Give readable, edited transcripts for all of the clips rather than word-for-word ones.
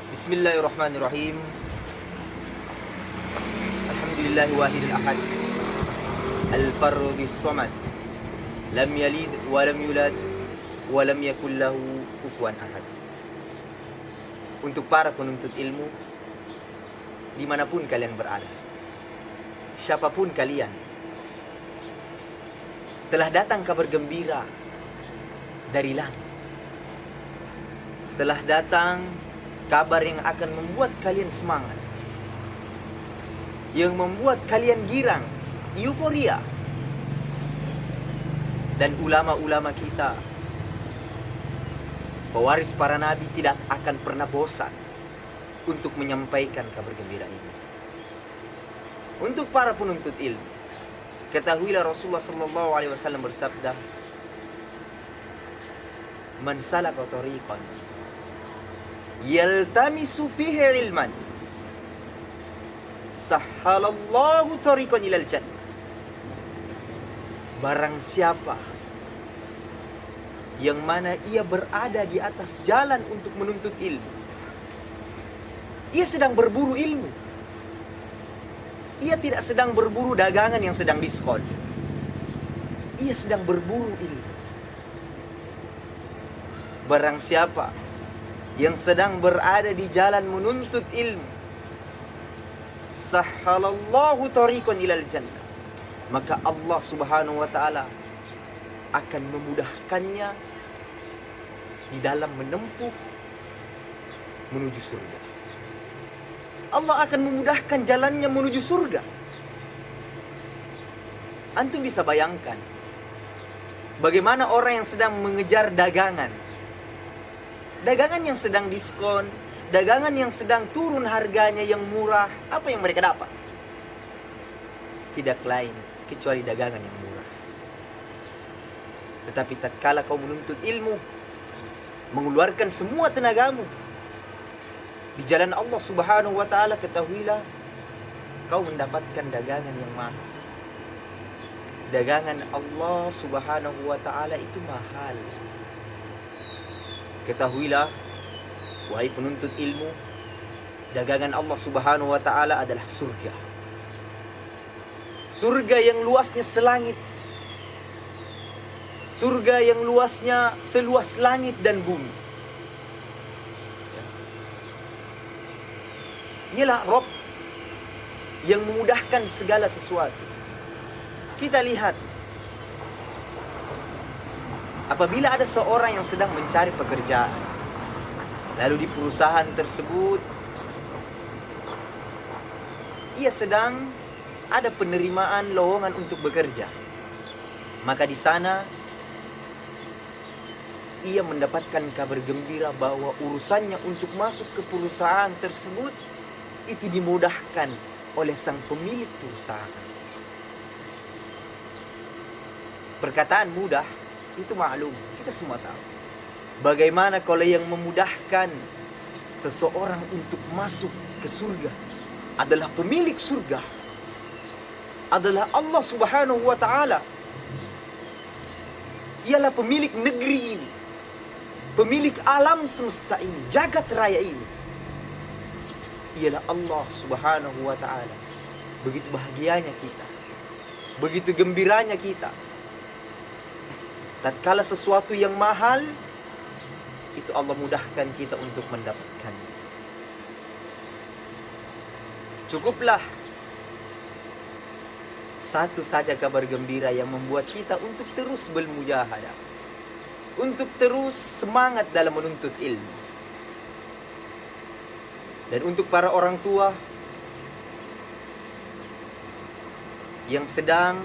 Bismillahirrahmanirrahim. Alhamdulillahi wahidil ahad, al-fardhis samad, lam yalid wa lam yulad wa lam yakul lahu kufuwan ahad. Untuk para penuntut ilmu dimanapun kalian berada, siapapun kalian, telah datang kabar gembira dari langit. Telah datang kabar yang akan membuat kalian semangat, yang membuat kalian girang, euforia. Dan ulama-ulama kita, pewaris para nabi, tidak akan pernah bosan untuk menyampaikan kabar gembira ini. Untuk para penuntut ilmu, ketahuilah Rasulullah SAW bersabda, "Man salaka tariqan yaltamisu fihi ilman, sahhalallahu tariqan ilal jannah." Barang siapa yang mana ia berada di atas jalan untuk menuntut ilmu, ia sedang berburu ilmu. Ia tidak sedang berburu dagangan yang sedang diskon. Ia sedang berburu ilmu. Barang siapa yang sedang berada di jalan menuntut ilmu, sahhalallahu tariqan ilal jannah, maka Allah Subhanahu wa ta'ala akan memudahkannya di dalam menempuh menuju surga. Allah akan memudahkan jalannya menuju surga. Antum bisa bayangkan bagaimana orang yang sedang mengejar dagangan yang sedang diskon, dagangan yang sedang turun harganya, yang murah, apa yang mereka dapat? Tidak lain kecuali dagangan yang murah. Tetapi tatkala kau menuntut ilmu, mengeluarkan semua tenagamu di jalan Allah Subhanahu wa ta'ala, ketahuilah kau mendapatkan dagangan yang mahal. Dagangan Allah Subhanahu wa ta'ala itu mahal. Ketahuilah, wahai penuntut ilmu, dagangan Allah Subhanahu wa ta'ala adalah surga. Surga yang luasnya selangit. Surga yang luasnya seluas langit dan bumi. Ialah Rabb yang memudahkan segala sesuatu. Kita lihat, apabila ada seorang yang sedang mencari pekerjaan, lalu di perusahaan tersebut ia sedang ada penerimaan lowongan untuk bekerja, maka di sana ia mendapatkan kabar gembira bahwa urusannya untuk masuk ke perusahaan tersebut itu dimudahkan oleh sang pemilik perusahaan. Perkataan mudah itu maklum, kita semua tahu. Bagaimana kalau yang memudahkan seseorang untuk masuk ke surga adalah pemilik surga, adalah Allah Subhanahu wa ta'ala. Ialah pemilik negeri ini, pemilik alam semesta ini, jagat raya ini. Ialah Allah Subhanahu wa ta'ala. Begitu bahagianya kita, begitu gembiranya kita tatkala sesuatu yang mahal itu Allah mudahkan kita untuk mendapatkannya. Cukuplah satu saja kabar gembira yang membuat kita untuk terus bermujahadah, untuk terus semangat dalam menuntut ilmu. Dan untuk para orang tua yang sedang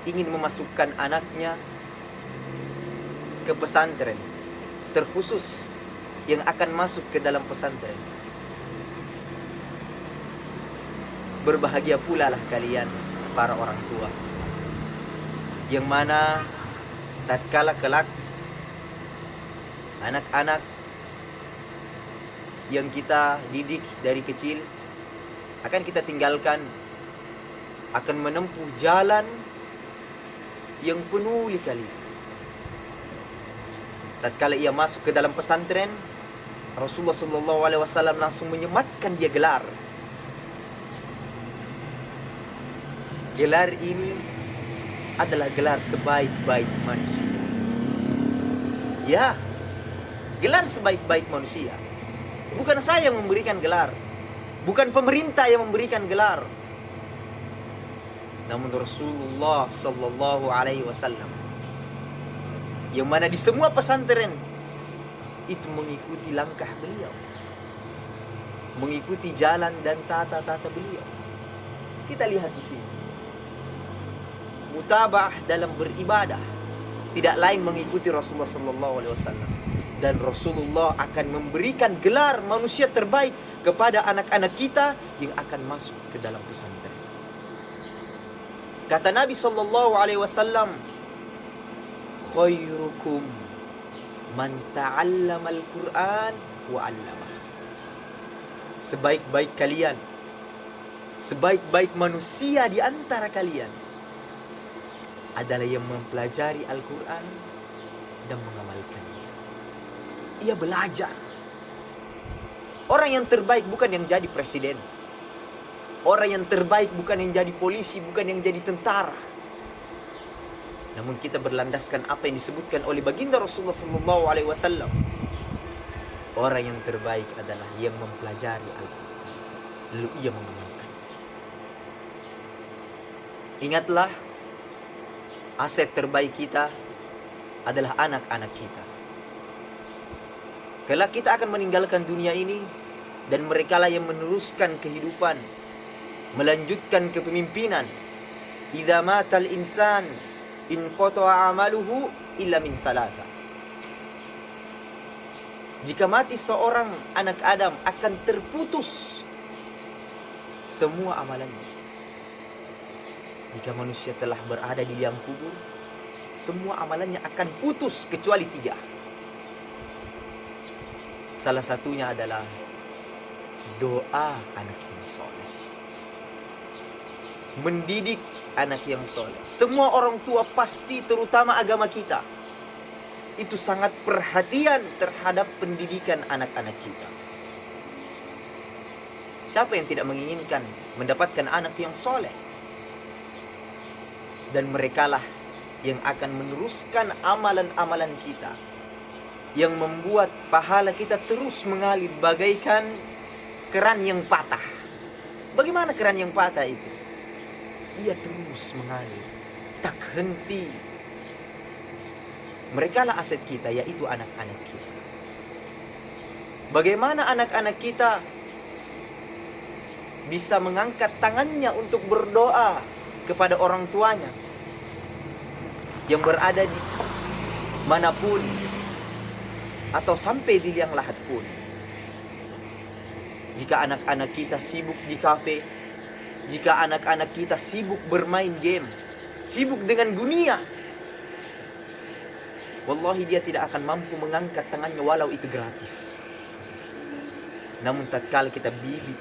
ingin memasukkan anaknya ke pesantren, terkhusus yang akan masuk ke dalam pesantren, berbahagia pula lah kalian para orang tua, yang mana tatkala kelak anak-anak yang kita didik dari kecil akan kita tinggalkan, akan menempuh jalan yang penuh lika-liku. Tatkala ia masuk ke dalam pesantren, Rasulullah Shallallahu Alaihi Wasallam langsung menyematkan dia gelar. Gelar ini adalah gelar sebaik-baik manusia. Ya, gelar sebaik-baik manusia. Bukan saya yang memberikan gelar, bukan pemerintah yang memberikan gelar, namun Rasulullah Sallallahu Alaihi Wasallam, yang mana di semua pesantren itu mengikuti langkah beliau, mengikuti jalan dan tata-tata beliau. Kita lihat di sini, mutabah dalam beribadah, tidak lain mengikuti Rasulullah Sallallahu Alaihi Wasallam. Dan Rasulullah akan memberikan gelar manusia terbaik kepada anak-anak kita yang akan masuk ke dalam pesantren. Kata Nabi Sallallahu Alaihi Wasallam, khairukum man ta'allama al-Quran wa 'allamah. Sebaik-baik kalian, sebaik-baik manusia di antara kalian adalah yang mempelajari Al-Quran dan mengamalkannya. Ia belajar. Orang yang terbaik bukan yang jadi presiden. Orang yang terbaik bukan yang jadi polisi, bukan yang jadi tentara. Namun kita berlandaskan apa yang disebutkan oleh baginda Rasulullah Sallallahu Alaihi Wasallam. Orang yang terbaik adalah yang mempelajari Al-Quran, lalu ia mengamalkan. Ingatlah, aset terbaik kita adalah anak-anak kita. Kelak kita akan meninggalkan dunia ini, dan merekalah yang meneruskan kehidupan, melanjutkan kepemimpinan. Idza matal insan inqata'a amaluhu illa min thalatha. Jika mati seorang anak Adam, akan terputus semua amalannya. Jika manusia telah berada di liang kubur, semua amalannya akan putus kecuali 3. Salah satunya adalah doa anak yang soleh, mendidik anak yang soleh. Semua orang tua pasti, terutama agama kita, itu sangat perhatian terhadap pendidikan anak-anak kita. Siapa yang tidak menginginkan mendapatkan anak yang soleh? Dan merekalah yang akan meneruskan amalan-amalan kita, yang membuat pahala kita terus mengalir bagaikan keran yang patah. Bagaimana keran yang patah itu? Ia terus mengalir, tak henti. Merekalah aset kita, yaitu anak-anak kita. Bagaimana anak-anak kita bisa mengangkat tangannya untuk berdoa kepada orang tuanya yang berada di manapun, atau sampai di liang lahat pun. Jika anak-anak kita sibuk di kafe, jika anak-anak kita sibuk bermain game, sibuk dengan dunia, wallahi dia tidak akan mampu mengangkat tangannya walau itu gratis. Namun tatkala kita bidik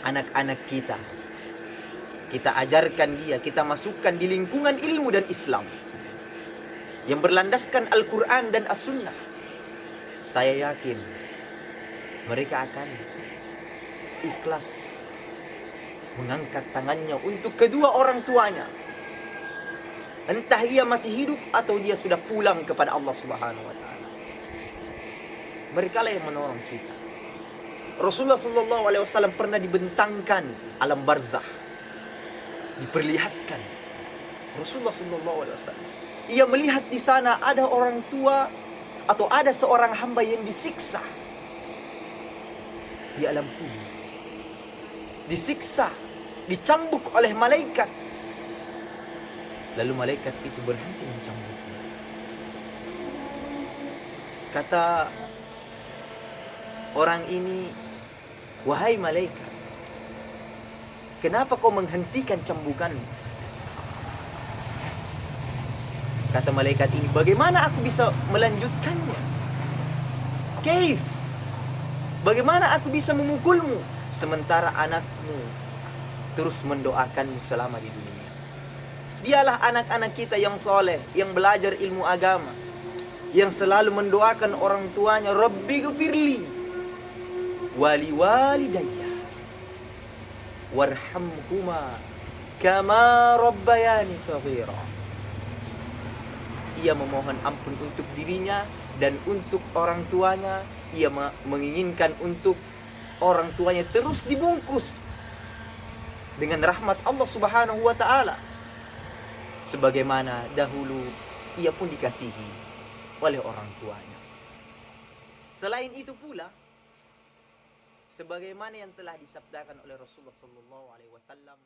anak-anak kita, kita ajarkan dia, kita masukkan di lingkungan ilmu dan Islam yang berlandaskan Al-Quran dan As-Sunnah, saya yakin mereka akan ikhlas mengangkat tangannya untuk kedua orang tuanya, entah ia masih hidup atau dia sudah pulang kepada Allah Subhanahu wa taala. Mereka lah yang menolong kita. Rasulullah Sallallahu Alaihi Wasallam pernah dibentangkan alam barzah, diperlihatkan Rasulullah Sallallahu Alaihi Wasallam. Ia melihat di sana ada orang tua atau ada seorang hamba yang disiksa di alam kubur, disiksa, dicambuk oleh malaikat. Lalu malaikat itu berhenti mencambuknya. Kata orang ini, wahai malaikat, kenapa kau menghentikan cambukanmu? Kata malaikat ini, bagaimana aku bisa melanjutkannya? Kaif? Bagaimana aku bisa memukulmu sementara anakmu terus mendoakanmu selama di dunia? Dialah anak-anak kita yang soleh, yang belajar ilmu agama, yang selalu mendoakan orang tuanya, Rabbi ghfirli wali walidayya warhamhuma kama rabbayani shaghira. Ia memohon ampun untuk dirinya dan untuk orang tuanya. Ia menginginkan untuk orang tuanya terus dibungkus dengan rahmat Allah Subhanahu wa taala, sebagaimana dahulu ia pun dikasihi oleh orang tuanya. Selain itu pula, sebagaimana yang telah disabdakan oleh Rasulullah sallallahu alaihi wasallam,